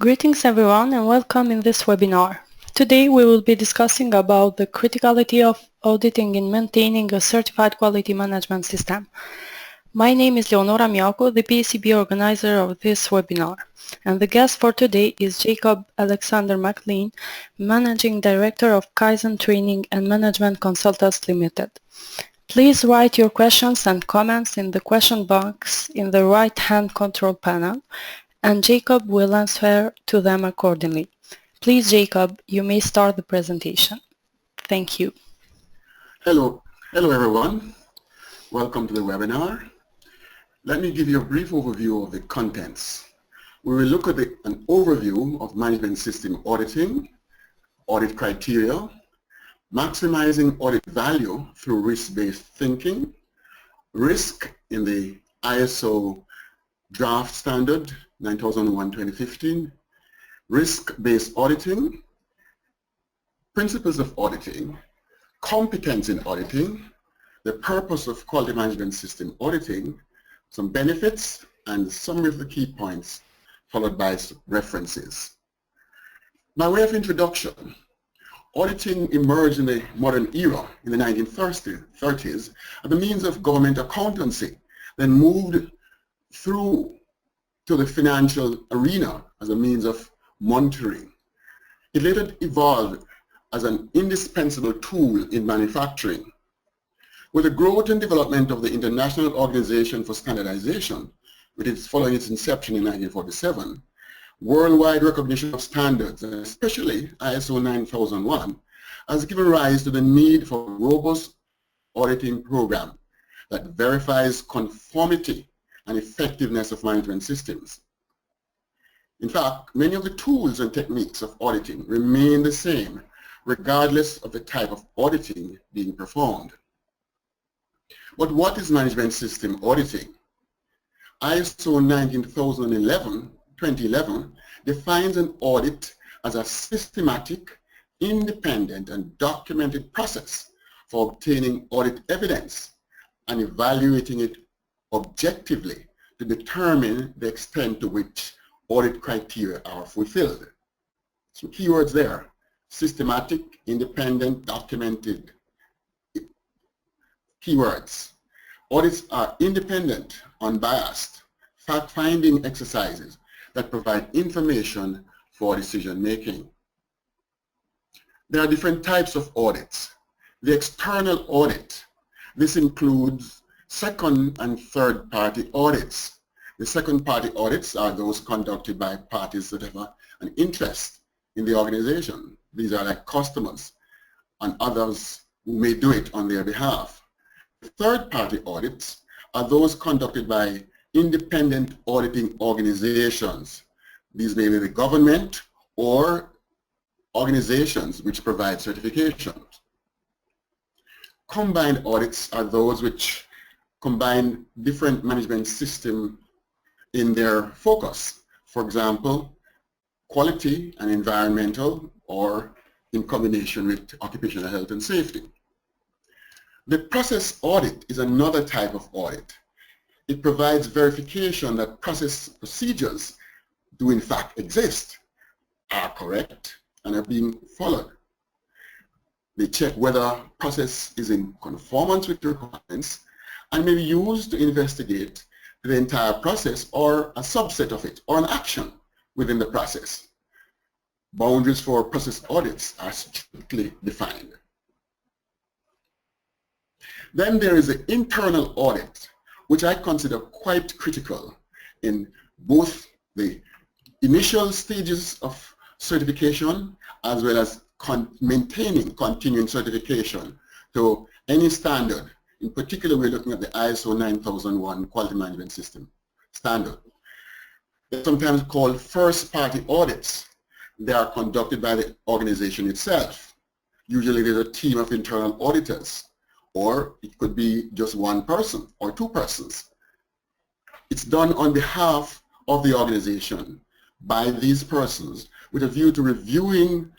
Greetings everyone and welcome in this webinar. Today we will be discussing about the criticality of auditing in maintaining a certified quality management system. My name is Leonora Miauco, the PECB organizer of this webinar, and the guest for today is Jacob Alexander McLean, Managing Director of Kaizen Training and Management Consultants Limited. Please write your questions and comments in the question box in the right-hand control panel, and Jacob will answer to them accordingly. Please, Jacob, you may start the presentation. Thank you. Hello everyone. Welcome to the webinar. Let me give you a brief overview of the contents. We will look at an overview of management system auditing, audit criteria, maximizing audit value through risk-based thinking, risk in the ISO draft standard 9001-2015, risk-based auditing, principles of auditing, competence in auditing, the purpose of quality management system auditing, some benefits, and some of the key points, followed by references. By way of introduction, auditing emerged in the modern era in the 1930s as a means of government accountancy, then moved through to the financial arena as a means of monitoring. It later evolved as an indispensable tool in manufacturing. With the growth and development of the International Organization for Standardization, which is following its inception in 1947, worldwide recognition of standards, especially ISO 9001, has given rise to the need for a robust auditing program that verifies conformity and effectiveness of management systems. In fact, many of the tools and techniques of auditing remain the same, regardless of the type of auditing being performed. But what is management system auditing? ISO 2011 defines an audit as a systematic, independent, and documented process for obtaining audit evidence and evaluating it objectively to determine the extent to which audit criteria are fulfilled. Some keywords there: systematic, independent, documented. Keywords. Audits are independent, unbiased, fact-finding exercises that provide information for decision making. There are different types of audits. The external audit. This includes second and third party audits. The second party audits are those conducted by parties that have an interest in the organization. These are like customers and others who may do it on their behalf. The third party audits are those conducted by independent auditing organizations. These may be the government or organizations which provide certifications. Combined audits are those which combine different management systems in their focus. For example, quality and environmental, or in combination with occupational health and safety. The process audit is another type of audit. It provides verification that process procedures do in fact exist, are correct, and are being followed. They check whether process is in conformance with requirements and may be used to investigate the entire process or a subset of it or an action within the process. Boundaries for process audits are strictly defined. Then there is the internal audit, which I consider quite critical in both the initial stages of certification as well as maintaining continuing certification to any standard. In particular, we're looking at the ISO 9001 Quality Management System standard. They're sometimes called first-party audits. They are conducted by the organization itself. Usually there's a team of internal auditors, or it could be just one person or two persons. It's done on behalf of the organization by these persons with a view to reviewing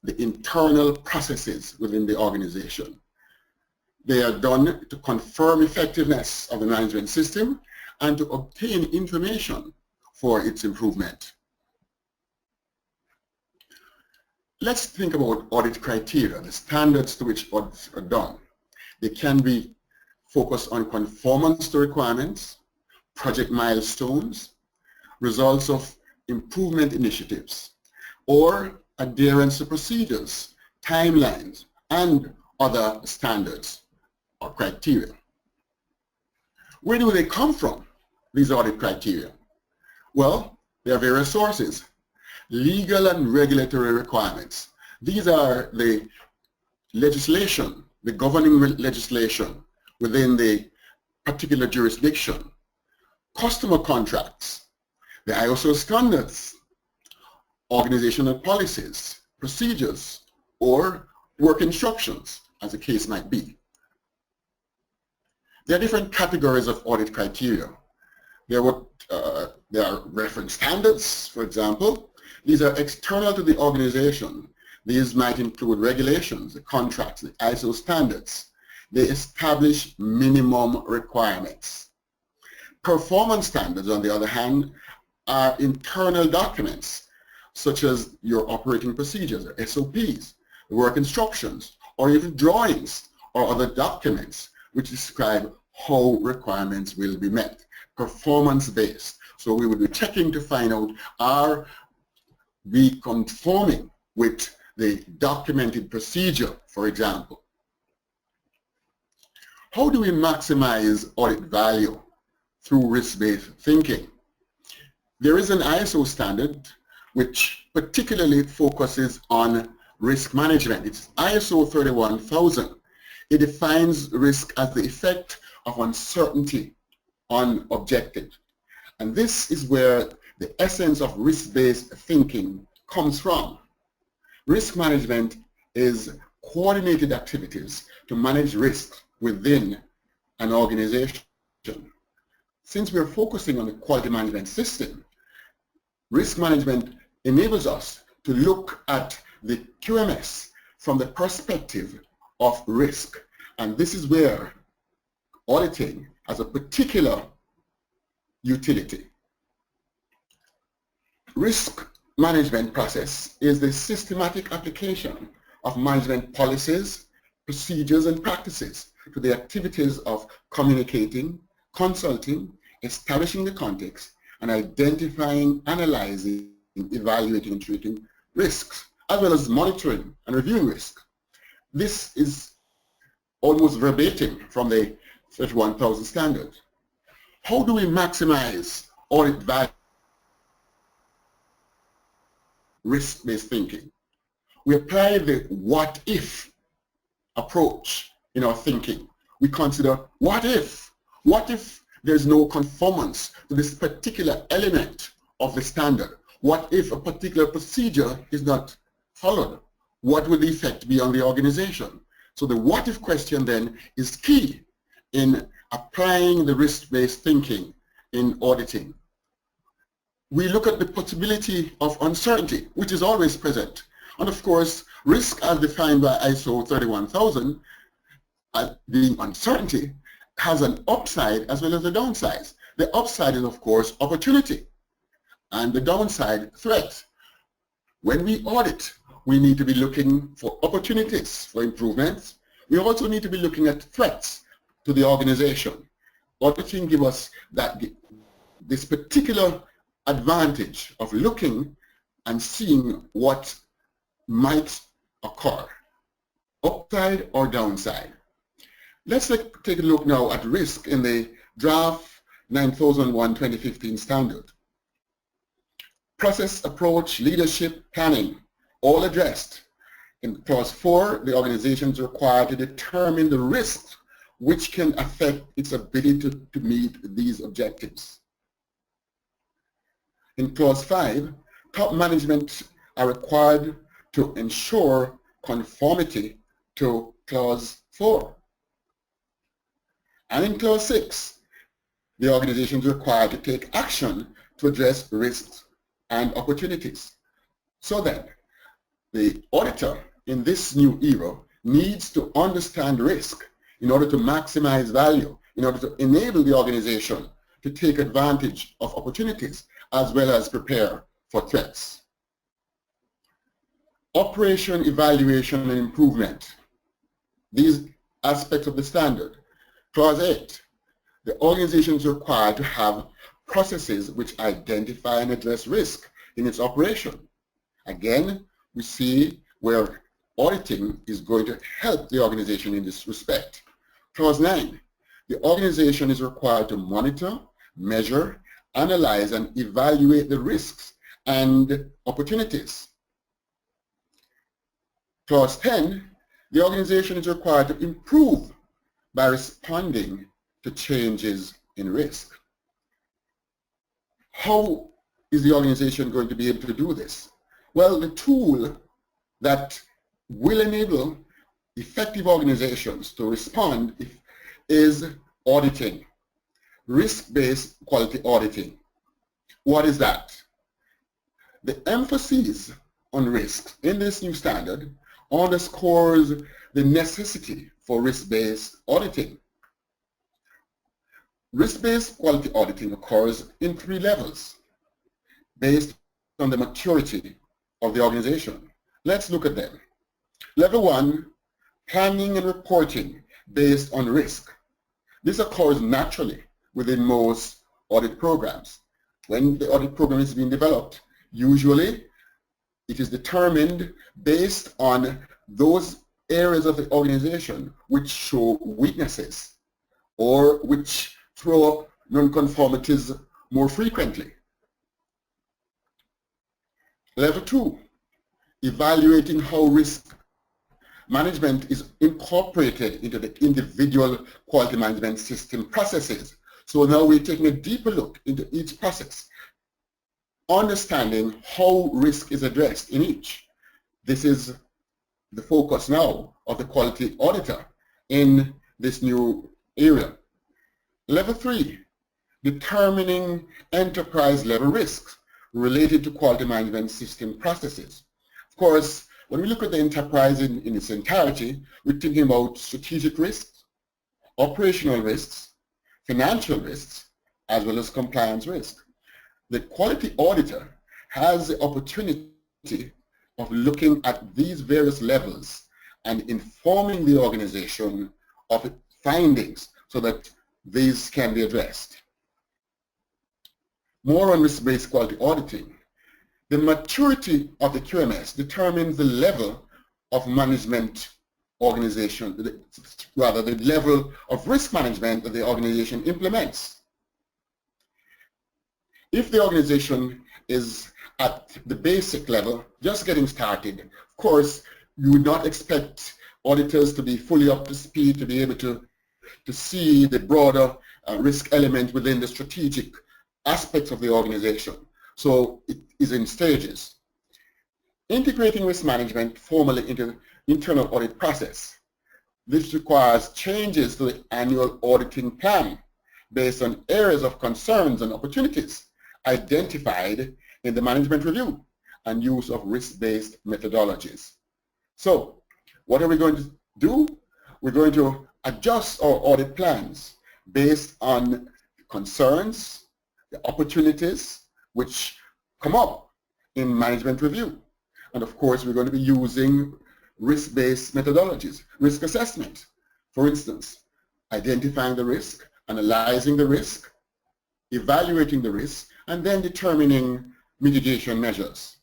the internal processes within the organization. They are done to confirm effectiveness of the management system and to obtain information for its improvement. Let's think about audit criteria, the standards to which audits are done. They can be focused on conformance to requirements, project milestones, results of improvement initiatives, or adherence to procedures, timelines, and other standards or criteria. Where do they come from, these audit criteria? Well, there are various sources. Legal and regulatory requirements. These are the legislation, the governing legislation within the particular jurisdiction. Customer contracts, the ISO standards, organizational policies, procedures, or work instructions, as the case might be. There are different categories of audit criteria. There are reference standards, for example. These are external to the organization. These might include regulations, the contracts, the ISO standards. They establish minimum requirements. Performance standards, on the other hand, are internal documents, such as your operating procedures, or SOPs, work instructions, or even drawings or other documents which describe how requirements will be met. Performance-based. So we will be checking to find out, are we conforming with the documented procedure, for example? How do we maximize audit value? Through risk-based thinking. There is an ISO standard which particularly focuses on risk management. It's ISO 31000. It defines risk as the effect of uncertainty on objective. And this is where the essence of risk-based thinking comes from. Risk management is coordinated activities to manage risk within an organization. Since we're focusing on the quality management system, risk management enables us to look at the QMS from the perspective of risk. And this is where auditing has a particular utility. Risk management process is the systematic application of management policies, procedures, and practices to the activities of communicating, consulting, establishing the context, and identifying, analyzing, evaluating, and treating risks, as well as monitoring and reviewing risk. This is almost verbatim from the 31000 standard. How do we maximize audit value? Risk-based thinking. We apply the what-if approach in our thinking. We consider, what if? What if there's no conformance to this particular element of the standard? What if a particular procedure is not followed? What will the effect be on the organization? So the what if question then is key in applying the risk-based thinking in auditing. We look at the possibility of uncertainty, which is always present. And of course, risk as defined by ISO 31000, being uncertainty, has an upside as well as a downside. The upside is, of course, opportunity, and the downside, threat. When we audit, we need to be looking for opportunities for improvements. We also need to be looking at threats to the organization. Auditing gives us this particular advantage of looking and seeing what might occur, upside or downside. Let's take a look now at risk in the draft 9001-2015 standard. Process, approach, leadership, planning, all addressed. In clause 4, the organization is required to determine the risks which can affect its ability to meet these objectives. In clause 5, top management are required to ensure conformity to clause 4. And in clause 6, the organization is required to take action to address risks and opportunities. So then, the auditor in this new era needs to understand risk in order to maximize value, in order to enable the organization to take advantage of opportunities as well as prepare for threats. Operation, evaluation, and improvement. These aspects of the standard. Clause 8. The organization is required to have processes which identify and address risk in its operation. Again, we see where auditing is going to help the organization in this respect. Clause 9. The organization is required to monitor, measure, analyze, and evaluate the risks and opportunities. Clause 10. The organization is required to improve by responding to changes in risk. How is the organization going to be able to do this? Well, the tool that will enable effective organizations to respond is auditing, risk-based quality auditing. What is that? The emphasis on risk in this new standard underscores the necessity for risk-based auditing. Risk-based quality auditing occurs in 3 levels based on the maturity of the organization. Let's look at them. Level 1, planning and reporting based on risk. This occurs naturally within most audit programs. When the audit program is being developed, usually it is determined based on those areas of the organization which show weaknesses or which throw up non-conformities more frequently. Level 2, evaluating how risk management is incorporated into the individual quality management system processes. So now we're taking a deeper look into each process, understanding how risk is addressed in each. This is the focus now of the quality auditor in this new area. Level 3, determining enterprise level risks related to quality management system processes. Of course, when we look at the enterprise in its entirety, we're thinking about strategic risks, operational risks, financial risks, as well as compliance risk. The quality auditor has the opportunity of looking at these various levels and informing the organization of its findings so that these can be addressed. More on risk-based quality auditing. The maturity of the QMS determines the level of management organization, rather the level of risk management that the organization implements. If the organization is at the basic level, just getting started, of course, you would not expect auditors to be fully up to speed to be able to see the broader risk element within the strategic aspects of the organization. So it is in stages. Integrating risk management formally into internal audit process. This requires changes to the annual auditing plan based on areas of concerns and opportunities identified in the management review and use of risk-based methodologies. So what are we going to do? We're going to adjust our audit plans based on concerns, the opportunities which come up in management review. And of course, we're going to be using risk-based methodologies, risk assessment. For instance, identifying the risk, analyzing the risk, evaluating the risk, and then determining mitigation measures.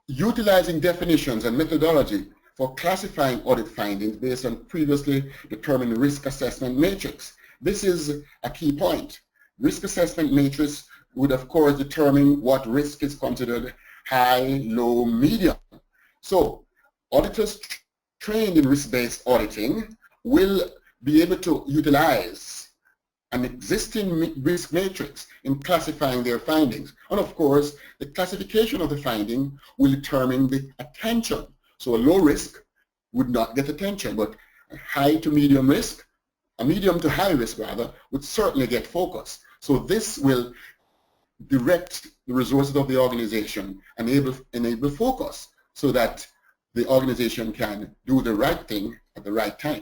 Utilizing definitions and methodology for classifying audit findings based on previously determined risk assessment matrix. This is a key point. Risk assessment matrix would of course determine what risk is considered high, low, medium. So auditors trained in risk-based auditing will be able to utilize an existing risk matrix in classifying their findings. And of course, the classification of the finding will determine the attention. So a low risk would not get attention, but a high to medium risk, a medium to high risk rather, would certainly get focus. So this will direct the resources of the organization and enable focus so that the organization can do the right thing at the right time.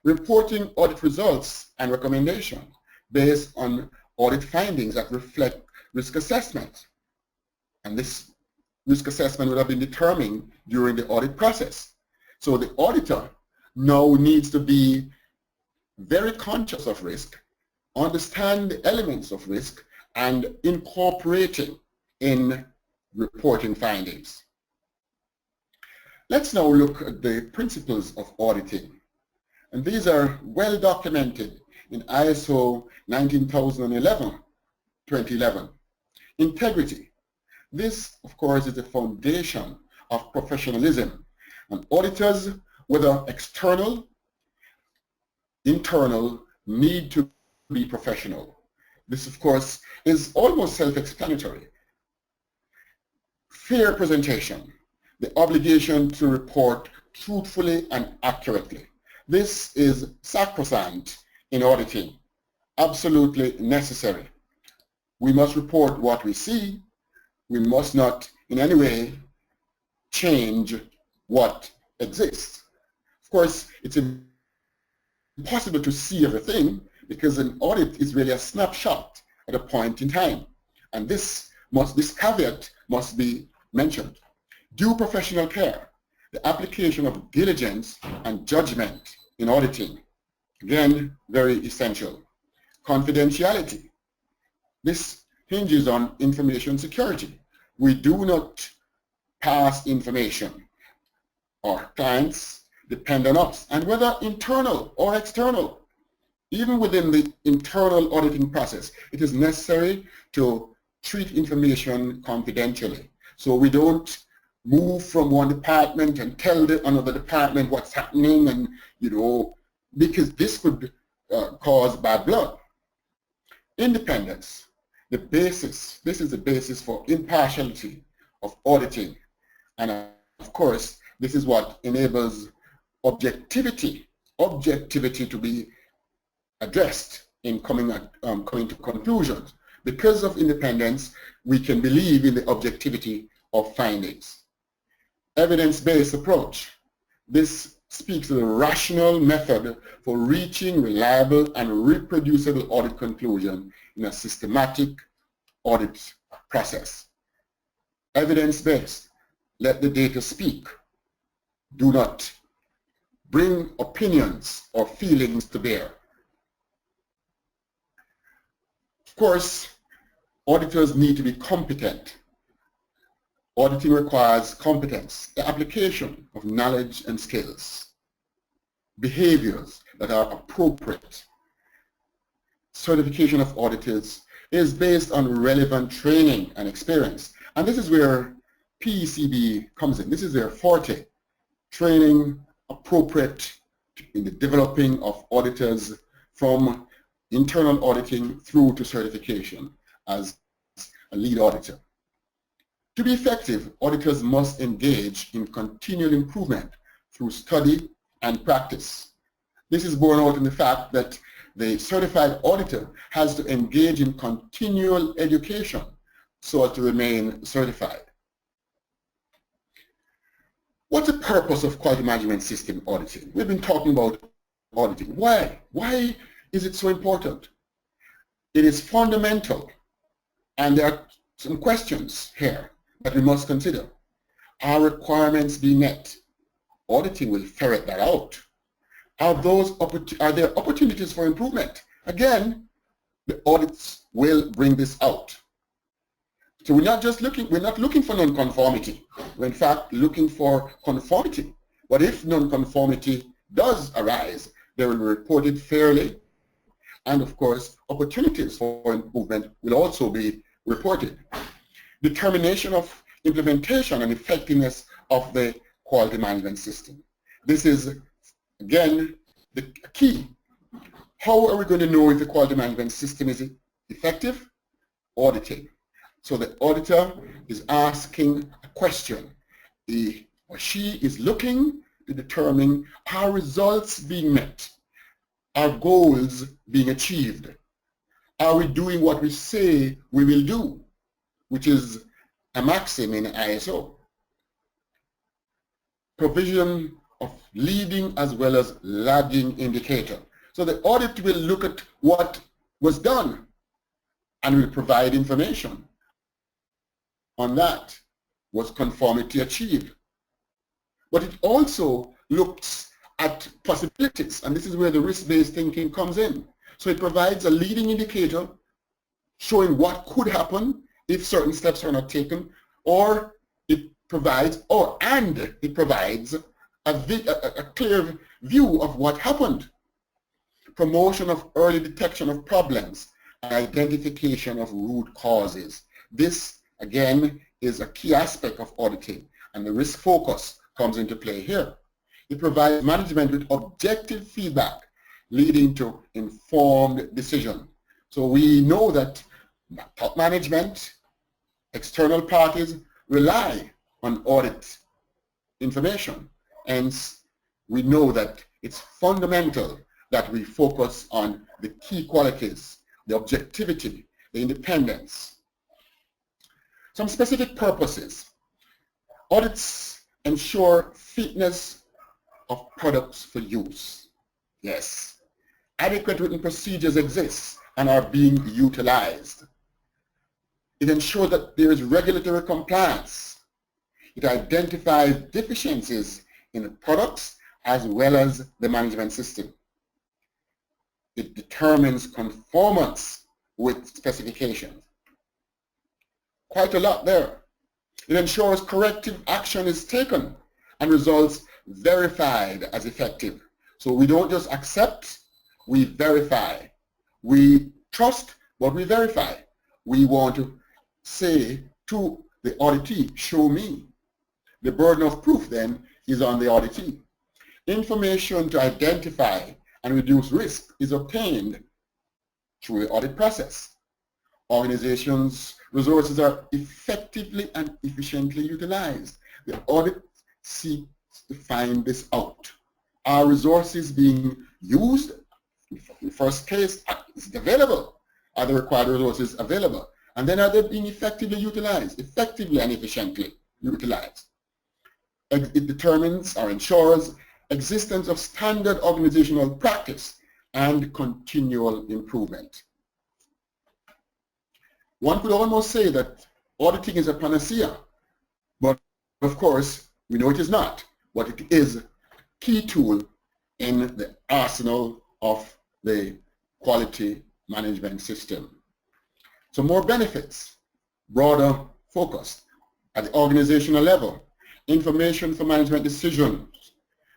Reporting audit results and recommendations based on audit findings that reflect risk assessment. And this risk assessment would have been determined during the audit process. So the auditor now needs to be very conscious of risk, understand the elements of risk, and incorporating in reporting findings. Let's now look at the principles of auditing. And these are well documented in ISO 19011-2011. Integrity. This, of course, is the foundation of professionalism. And auditors, whether external, internal, need to be professional. This, of course, is almost self-explanatory. Fair presentation, the obligation to report truthfully and accurately. This is sacrosanct in auditing, absolutely necessary. We must report what we see. We must not in any way change what exists. Of course, it's impossible to see everything because an audit is really a snapshot at a point in time. And this caveat must be mentioned. Due professional care, the application of diligence and judgment in auditing. Again, very essential. Confidentiality. This hinges on information security. We do not pass information. Our clients depend on us. And whether internal or external, even within the internal auditing process, it is necessary to treat information confidentially. So we don't move from one department and tell another department what's happening, and because this could cause bad blood. Independence, this is the basis for impartiality of auditing, and of course this is what enables objectivity to be addressed in coming to conclusions. Because of independence, we can believe in the objectivity of findings. Evidence-based approach. This speaks to the rational method for reaching reliable and reproducible audit conclusion in a systematic audit process. Evidence-based. Let the data speak. Do not bring opinions or feelings to bear. Of course, auditors need to be competent. Auditing requires competence, the application of knowledge and skills, behaviors that are appropriate. Certification of auditors is based on relevant training and experience. And this is where PECB comes in. This is their forte. Training appropriate in the developing of auditors from internal auditing through to certification as a lead auditor. To be effective, auditors must engage in continual improvement through study and practice. This is borne out in the fact that the certified auditor has to engage in continual education so as to remain certified. What's the purpose of quality management system auditing? We've been talking about auditing. Why? Why is it so important? It is fundamental, and there are some questions here that we must consider. Are requirements being met? Auditing will ferret that out. Are there opportunities for improvement? Again, the audits will bring this out. So we're not looking for non-conformity. We're in fact looking for conformity. But if non-conformity does arise, they will be reported fairly. And of course, opportunities for improvement will also be reported. Determination of implementation and effectiveness of the quality management system. This is, again, the key. How are we going to know if the quality management system is effective? Auditing. So the auditor is asking a question. He or she is looking to determine are results being met? Are goals being achieved? Are we doing what we say we will do? Which is a maxim in ISO. Provision of leading as well as lagging indicator. So the audit will look at what was done and will provide information. on that. Was conformity achieved? But it also looks at possibilities, and this is where the risk-based thinking comes in. So it provides a leading indicator showing what could happen if certain steps are not taken, or it provides, a clear view of what happened. Promotion of early detection of problems and identification of root causes. This, again, is a key aspect of auditing, and the risk focus comes into play here. It provides management with objective feedback leading to informed decision. So we know that top management, external parties rely on audit information. Hence, we know that it's fundamental that we focus on the key qualities, the objectivity, the independence. Some specific purposes. Audits ensure fitness of products for use. Yes. Adequate written procedures exist and are being utilized. It ensures that there is regulatory compliance. It identifies deficiencies in the products as well as the management system. It determines conformance with specifications. Quite a lot there. It ensures corrective action is taken and results verified as effective. So we don't just accept, we verify. We trust, but we verify. We want to say to the auditee, show me. The burden of proof then is on the auditee. Information to identify and reduce risk is obtained through the audit process. Organizations' resources are effectively and efficiently utilized. The audit seeks to find this out. Are resources being used? In the first case, is it available? Are the required resources available? And then are they being effectively utilized, effectively and efficiently utilized? It determines or ensures existence of standard organizational practice and continual improvement. One could almost say that auditing is a panacea, but of course we know it is not, but it is a key tool in the arsenal of the quality management system. So more benefits, broader focus at the organizational level, information for management decisions,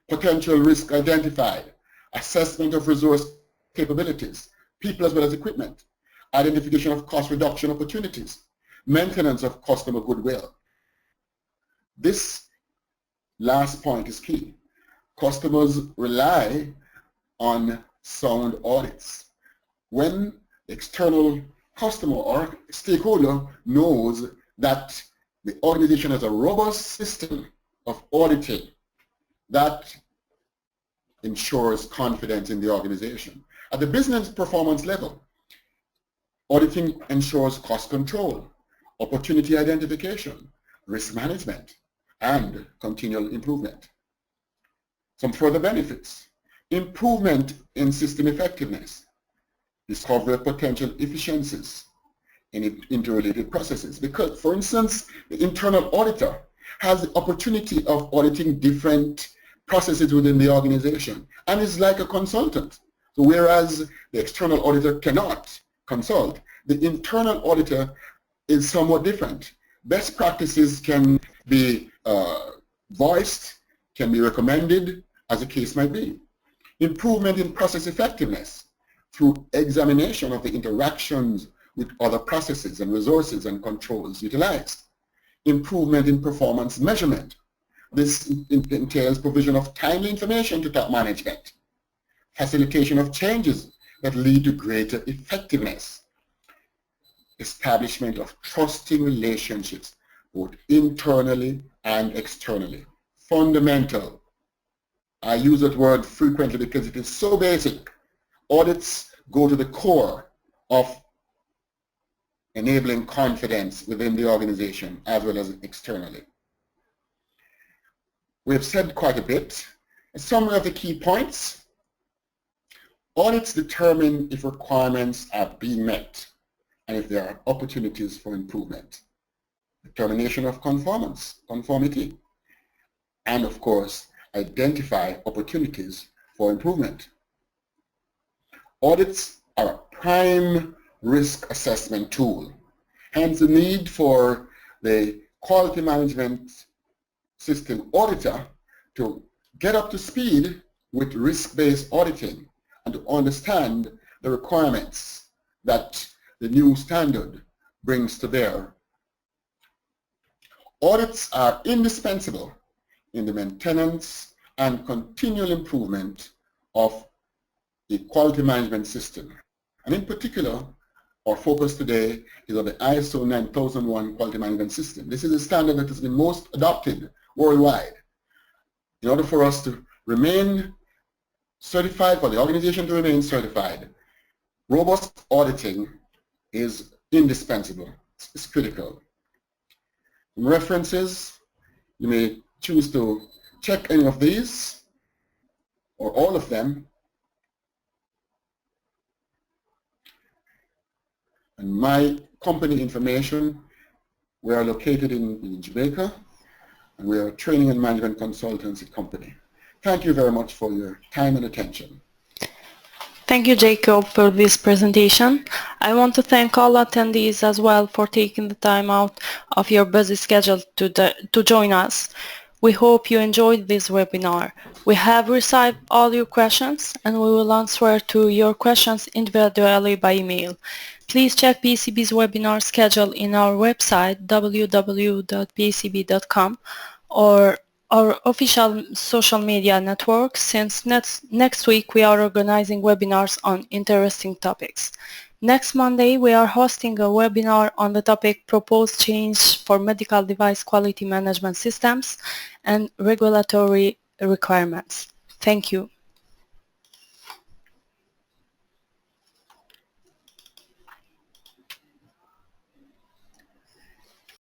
potential risk identified, assessment of resource capabilities, people as well as equipment, identification of cost reduction opportunities, maintenance of customer goodwill. This last point is key. Customers rely on sound audits. When the external customer or stakeholder knows that the organization has a robust system of auditing, that ensures confidence in the organization. At the business performance level, auditing ensures cost control, opportunity identification, risk management, and continual improvement. Some further benefits. Improvement in system effectiveness, discovery of potential efficiencies in interrelated processes. Because, for instance, the internal auditor has the opportunity of auditing different processes within the organization and is like a consultant. So whereas the external auditor cannot consult, the internal auditor is somewhat different. Best practices can be voiced, can be recommended, as the case might be. Improvement in process effectiveness through examination of the interactions with other processes and resources and controls utilized. Improvement in performance measurement. This entails provision of timely information to top management. Facilitation of changes that lead to greater effectiveness. Establishment of trusting relationships, both internally and externally. Fundamental. I use that word frequently because it is so basic. Audits go to the core of enabling confidence within the organization as well as externally. We have said quite a bit. A summary of the key points. Audits determine if requirements are being met and if there are opportunities for improvement. determination of conformity, and of course, identify opportunities for improvement. Audits are a prime risk assessment tool, hence the need for the quality management system auditor to get up to speed with risk-based auditing and to understand the requirements that the new standard brings to bear. Audits are indispensable in the maintenance and continual improvement of the quality management system. And in particular, our focus today is on the ISO 9001 quality management system. This is a standard that has been most adopted worldwide. In order for us to remain certified, for the organization to remain certified, robust auditing is indispensable. It's critical. In references, you may choose to check any of these or all of them. And my company information, we are located in Jamaica, and we are a training and management consultancy company. Thank you very much for your time and attention. Thank you, Jacob, for this presentation. I want to thank all attendees as well for taking the time out of your busy schedule to join us. We hope you enjoyed this webinar. We have received all your questions and we will answer to your questions individually by email. Please check PECB's webinar schedule in our website www.pecb.com or our official social media networks, since next week we are organizing webinars on interesting topics. Next Monday we are hosting a webinar on the topic Proposed Change for Medical Device Quality Management Systems and Regulatory Requirements. Thank you.